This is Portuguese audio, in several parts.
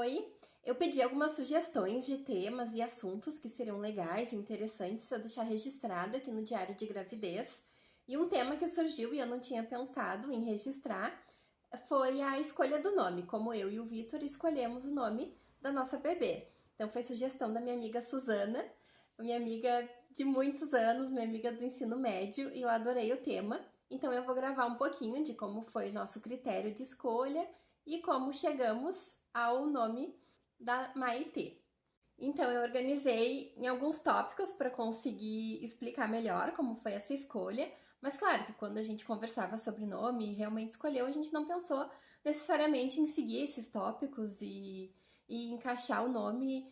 Oi! Eu pedi algumas sugestões de temas e assuntos que seriam legais e interessantes se eu deixar registrado aqui no Diário de Gravidez. E um tema que surgiu e eu não tinha pensado em registrar foi a escolha do nome, como eu e o Vitor escolhemos o nome da nossa bebê. Então foi sugestão da minha amiga Suzana, minha amiga de muitos anos, minha amiga do ensino médio, e eu adorei o tema. Então eu vou gravar um pouquinho de como foi o nosso critério de escolha e como chegamos ao nome da Maitê. Então eu organizei em alguns tópicos para conseguir explicar melhor como foi essa escolha, mas claro que quando a gente conversava sobre nome e realmente escolheu, a gente não pensou necessariamente em seguir esses tópicos e encaixar o nome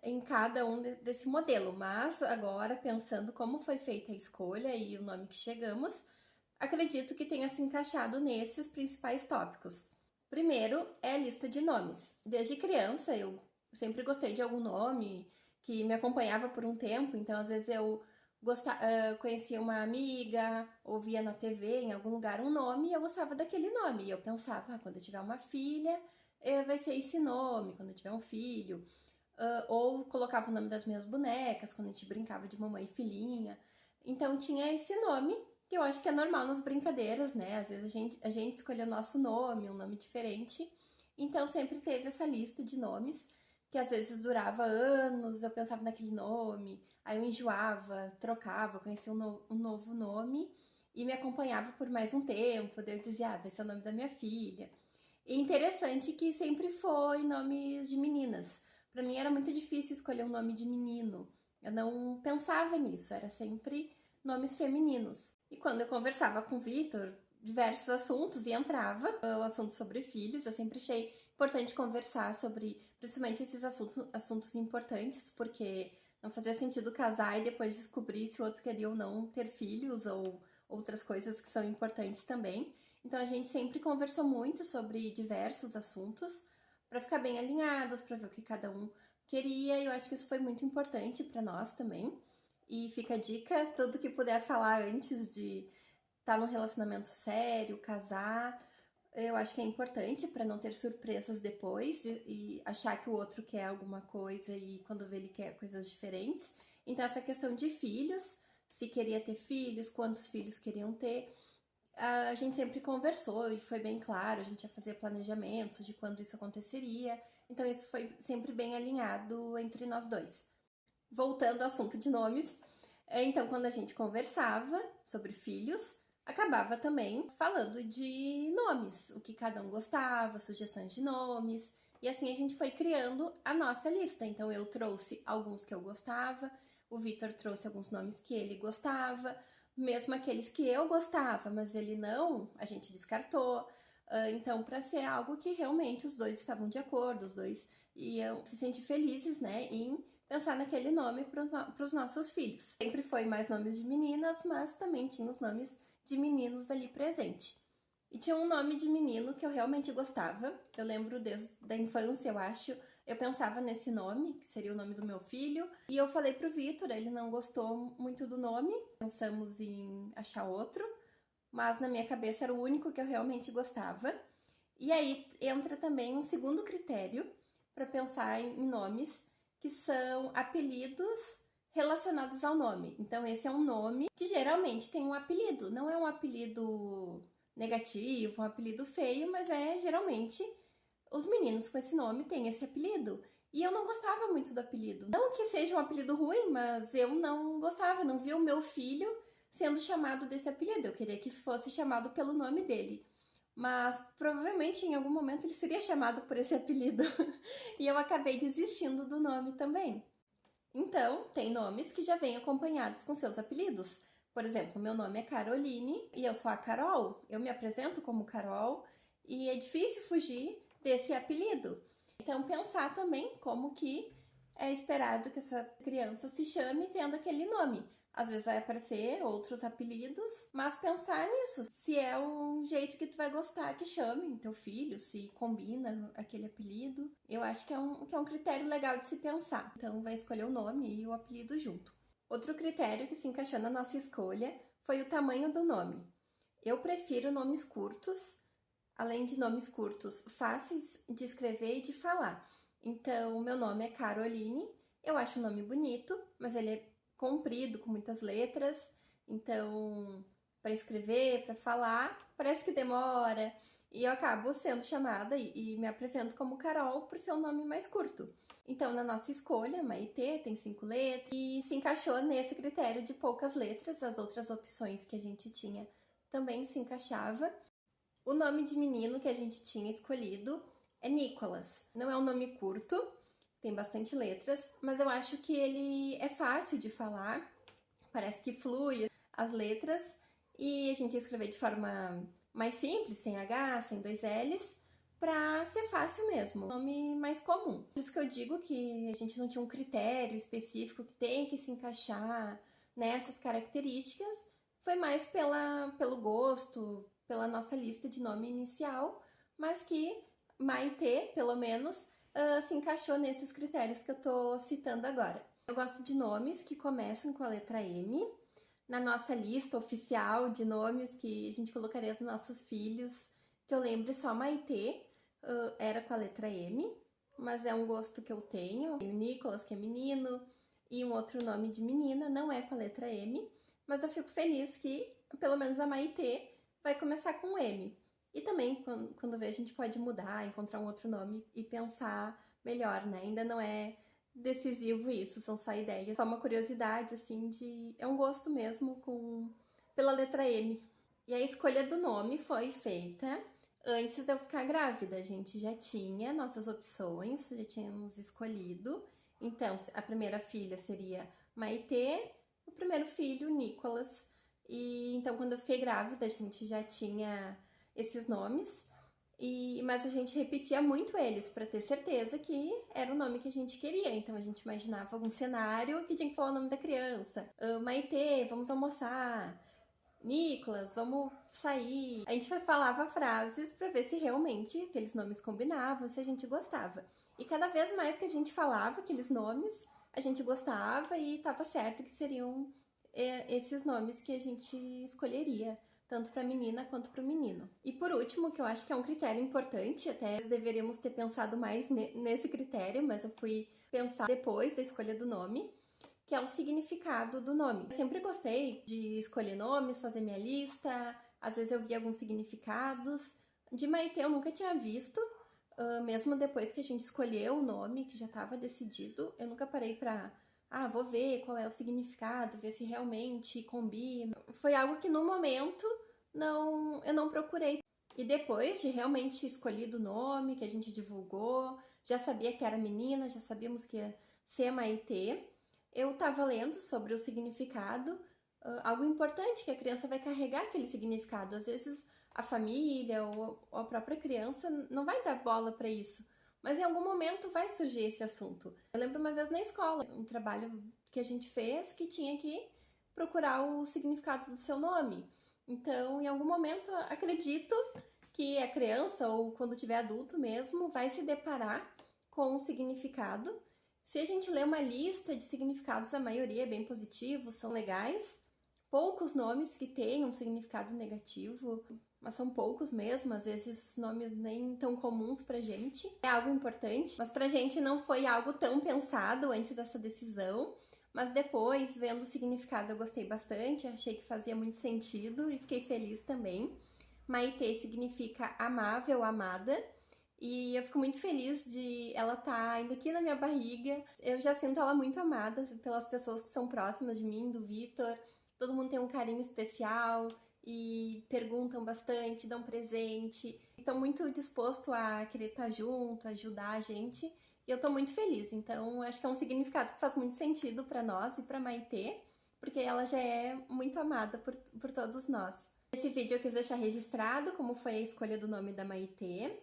em cada um desse modelo, mas agora pensando como foi feita a escolha e o nome que chegamos, acredito que tenha se encaixado nesses principais tópicos. Primeiro é a lista de nomes. Desde criança eu sempre gostei de algum nome que me acompanhava por um tempo, então às vezes eu conhecia uma amiga, ouvia na TV, em algum lugar, um nome e eu gostava daquele nome. E eu pensava, quando eu tiver uma filha, vai ser esse nome, quando eu tiver um filho. Ou colocava o nome das minhas bonecas, quando a gente brincava de mamãe e filhinha. Então tinha esse nome que eu acho que é normal nas brincadeiras, né? Às vezes a gente escolheu o nosso nome, um nome diferente. Então sempre teve essa lista de nomes, que às vezes durava anos, eu pensava naquele nome, aí eu enjoava, trocava, conhecia um novo nome e me acompanhava por mais um tempo, daí eu dizia, vai ser o nome da minha filha. E interessante que sempre foi nomes de meninas. Para mim era muito difícil escolher um nome de menino. Eu não pensava nisso, era sempre nomes femininos. E quando eu conversava com o Vitor, diversos assuntos, e entrava o assunto sobre filhos, eu sempre achei importante conversar sobre, principalmente esses assuntos importantes, porque não fazia sentido casar e depois descobrir se o outro queria ou não ter filhos, ou outras coisas que são importantes também. Então a gente sempre conversou muito sobre diversos assuntos, para ficar bem alinhados, para ver o que cada um queria, e eu acho que isso foi muito importante para nós também. E fica a dica, tudo que puder falar antes de estar num relacionamento sério, casar, eu acho que é importante para não ter surpresas depois e achar que o outro quer alguma coisa e quando vê ele quer coisas diferentes. Então essa questão de filhos, se queria ter filhos, quantos filhos queriam ter, a gente sempre conversou e foi bem claro, a gente ia fazer planejamentos de quando isso aconteceria, então isso foi sempre bem alinhado entre nós dois. Voltando ao assunto de nomes, então quando a gente conversava sobre filhos, acabava também falando de nomes, o que cada um gostava, sugestões de nomes, e assim a gente foi criando a nossa lista. Então eu trouxe alguns que eu gostava, o Vitor trouxe alguns nomes que ele gostava, mesmo aqueles que eu gostava, mas ele não, a gente descartou. Então, para ser algo que realmente os dois estavam de acordo, os dois iam se sentir felizes, né, em pensar naquele nome para os nossos filhos. Sempre foi mais nomes de meninas, mas também tinha os nomes de meninos ali presente. E tinha um nome de menino que eu realmente gostava. Eu lembro desde a infância, eu acho. Eu pensava nesse nome, que seria o nome do meu filho. E eu falei pro Vitor, ele não gostou muito do nome. Pensamos em achar outro. Mas na minha cabeça era o único que eu realmente gostava. E aí entra também um segundo critério para pensar em nomes, que são apelidos relacionados ao nome. Então esse é um nome que geralmente tem um apelido. Não é um apelido negativo, um apelido feio, mas geralmente os meninos com esse nome têm esse apelido. E eu não gostava muito do apelido. Não que seja um apelido ruim, mas eu não gostava, não via o meu filho sendo chamado desse apelido. Eu queria que fosse chamado pelo nome dele. Mas provavelmente em algum momento ele seria chamado por esse apelido. E eu acabei desistindo do nome também. Então, tem nomes que já vêm acompanhados com seus apelidos. Por exemplo, meu nome é Caroline e eu sou a Carol. Eu me apresento como Carol e é difícil fugir desse apelido. Então, pensar também como que é esperado que essa criança se chame tendo aquele nome. Às vezes vai aparecer outros apelidos, mas pensar nisso, se é um jeito que tu vai gostar que chame teu filho, se combina aquele apelido. Eu acho que é um critério legal de se pensar. Então vai escolher o nome e o apelido junto. Outro critério que se encaixou na nossa escolha foi o tamanho do nome. Eu prefiro nomes curtos, além de nomes curtos fáceis de escrever e de falar. Então, meu nome é Caroline, eu acho o nome bonito, mas ele é comprido, com muitas letras, então, para escrever, para falar, parece que demora, e eu acabo sendo chamada e me apresento como Carol por ser um nome mais curto. Então, na nossa escolha, Maitê tem 5 letras e se encaixou nesse critério de poucas letras, as outras opções que a gente tinha também se encaixava. O nome de menino que a gente tinha escolhido é Nicolas. Não é um nome curto, tem bastante letras, mas eu acho que ele é fácil de falar, parece que flui as letras e a gente ia escrever de forma mais simples, sem H, sem 2 L's, pra ser fácil mesmo, nome mais comum. Por isso que eu digo que a gente não tinha um critério específico que tem que se encaixar nessas características, foi mais pelo gosto, pela nossa lista de nome inicial, mas que Maitê, pelo menos, se encaixou nesses critérios que eu tô citando agora. Eu gosto de nomes que começam com a letra M. Na nossa lista oficial de nomes que a gente colocaria os nossos filhos, que eu lembre só Maitê, era com a letra M, mas é um gosto que eu tenho. O Nicolas, que é menino, e um outro nome de menina, não é com a letra M, mas eu fico feliz que pelo menos a Maitê vai começar com M. E também, quando vê, a gente pode mudar, encontrar um outro nome e pensar melhor, né? Ainda não é decisivo isso, são só ideias. Só uma curiosidade, assim, de... É um gosto mesmo pela letra M. E a escolha do nome foi feita antes de eu ficar grávida. A gente já tinha nossas opções, já tínhamos escolhido. Então, a primeira filha seria Maitê, o primeiro filho, Nicolas. E então, quando eu fiquei grávida, a gente já tinha esses nomes, mas a gente repetia muito eles para ter certeza que era o nome que a gente queria. Então a gente imaginava algum cenário que tinha que falar o nome da criança. Maitê, vamos almoçar. Nicolas, vamos sair. A gente falava frases para ver se realmente aqueles nomes combinavam, se a gente gostava. E cada vez mais que a gente falava aqueles nomes, a gente gostava e estava certo que seriam esses nomes que a gente escolheria, tanto para a menina quanto para o menino. E por último, que eu acho que é um critério importante, até deveríamos ter pensado mais nesse critério, mas eu fui pensar depois da escolha do nome, que é o significado do nome. Eu sempre gostei de escolher nomes, fazer minha lista, às vezes eu via alguns significados. De Maitê eu nunca tinha visto, mesmo depois que a gente escolheu o nome, que já estava decidido, eu nunca parei para vou ver qual é o significado, ver se realmente combina. Foi algo que no momento eu não procurei. E depois de realmente escolhido o nome, que a gente divulgou, já sabia que era menina, já sabíamos que ia ser Maitê, eu estava lendo sobre o significado, algo importante, que a criança vai carregar aquele significado. Às vezes a família ou a própria criança não vai dar bola para isso, mas em algum momento vai surgir esse assunto. Eu lembro uma vez na escola, um trabalho que a gente fez que tinha que procurar o significado do seu nome. Então, em algum momento, acredito que a criança, ou quando tiver adulto mesmo, vai se deparar com um significado. Se a gente lê uma lista de significados, a maioria é bem positivo, são legais. Poucos nomes que têm um significado negativo, mas são poucos mesmo, às vezes nomes nem tão comuns pra gente. É algo importante, mas pra gente não foi algo tão pensado antes dessa decisão. Mas depois, vendo o significado, eu gostei bastante, achei que fazia muito sentido e fiquei feliz também. Maitê significa amável, amada. E eu fico muito feliz de ela estar ainda aqui na minha barriga. Eu já sinto ela muito amada pelas pessoas que são próximas de mim, do Vitor. Todo mundo tem um carinho especial e perguntam bastante, dão presente. Estão muito dispostos a querer estar junto, ajudar a gente. E eu tô muito feliz. Então, acho que é um significado que faz muito sentido para nós e para Maitê, porque ela já é muito amada por todos nós. Esse vídeo eu quis deixar registrado como foi a escolha do nome da Maitê.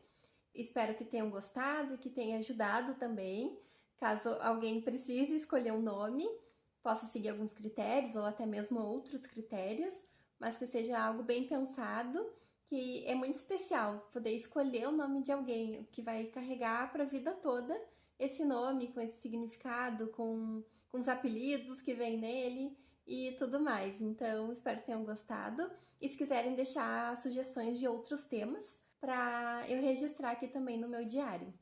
Espero que tenham gostado e que tenha ajudado também. Caso alguém precise escolher um nome, possa seguir alguns critérios ou até mesmo outros critérios, mas que seja algo bem pensado, que é muito especial poder escolher o nome de alguém que vai carregar para a vida toda esse nome, com esse significado, com os apelidos que vem nele e tudo mais. Então, espero que tenham gostado. E se quiserem deixar sugestões de outros temas, para eu registrar aqui também no meu diário.